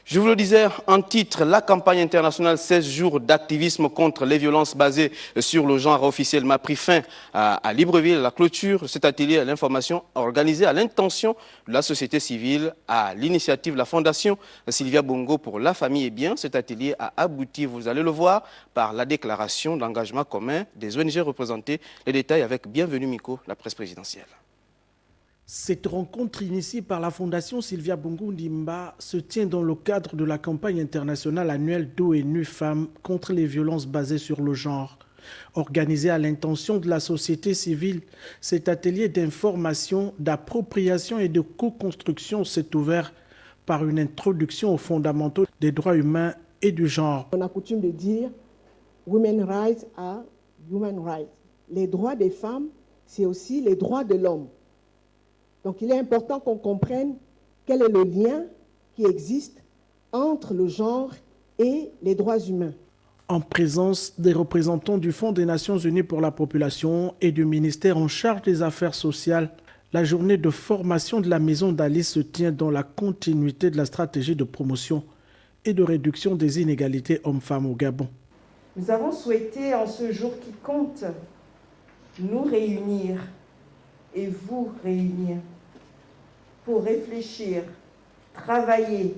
Je vous le disais en titre, la campagne internationale 16 jours d'activisme contre les violences basées sur le genre officiellement pris fin à Libreville. La clôture de cet atelier à l'information organisé à l'intention de la société civile à l'initiative de la Fondation Sylvia Bongo pour la famille et bien. Cet atelier a abouti, vous allez le voir, par la déclaration d'engagement commun des ONG représentées. Les détails avec Bienvenue Miko, la presse présidentielle. Cette rencontre initiée par la Fondation Sylvia Bongo Ndimba se tient dans le cadre de la campagne internationale annuelle d'ONU Femmes contre les violences basées sur le genre. Organisé à l'intention de la société civile, cet atelier d'information, d'appropriation et de co-construction s'est ouvert par une introduction aux fondamentaux des droits humains et du genre. On a coutume de dire « Women's rights are human rights ». Les droits des femmes, c'est aussi les droits de l'homme. Donc il est important qu'on comprenne quel est le lien qui existe entre le genre et les droits humains. En présence des représentants du Fonds des Nations Unies pour la population et du ministère en charge des affaires sociales, la journée de formation de la Maison d'Ali se tient dans la continuité de la stratégie de promotion et de réduction des inégalités hommes-femmes au Gabon. Nous avons souhaité en ce jour qui compte nous réunir et vous réunir pour réfléchir, travailler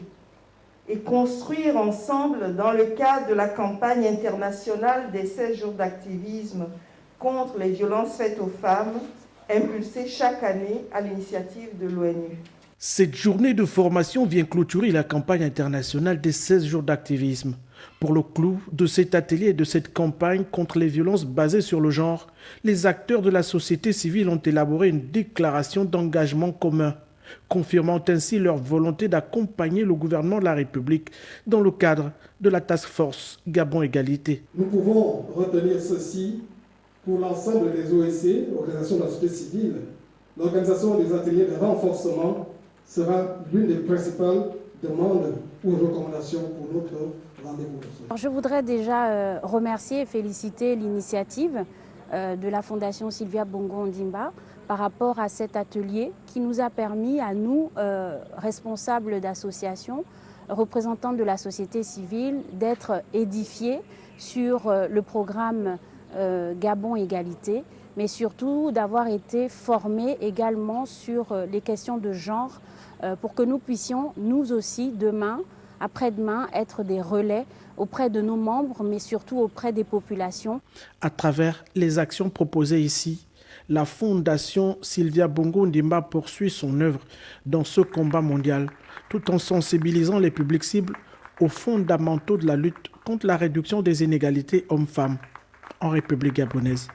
et construire ensemble dans le cadre de la campagne internationale des 16 jours d'activisme contre les violences faites aux femmes, impulsée chaque année à l'initiative de l'ONU. Cette journée de formation vient clôturer la campagne internationale des 16 jours d'activisme. Pour le clou de cet atelier et de cette campagne contre les violences basées sur le genre, les acteurs de la société civile ont élaboré une déclaration d'engagement commun, confirmant ainsi leur volonté d'accompagner le gouvernement de la République dans le cadre de la Task Force Gabon Égalité. Nous pouvons retenir ceci pour l'ensemble des OSC, organisations de la société civile. L'organisation des ateliers de renforcement sera l'une des principales demandes ou recommandations pour notre rendez-vous. Je voudrais déjà remercier et féliciter l'initiative de la Fondation Sylvia Bongo Ndimba par rapport à cet atelier qui nous a permis à nous, responsables d'associations, représentants de la société civile, d'être édifiés sur le programme Gabon Égalité, mais surtout d'avoir été formés également sur les questions de genre pour que nous puissions, nous aussi, demain, après-demain, être des relais auprès de nos membres, mais surtout auprès des populations. À travers les actions proposées ici, la Fondation Sylvia Bongo Ndimba poursuit son œuvre dans ce combat mondial, tout en sensibilisant les publics cibles aux fondamentaux de la lutte contre la réduction des inégalités hommes-femmes en République gabonaise.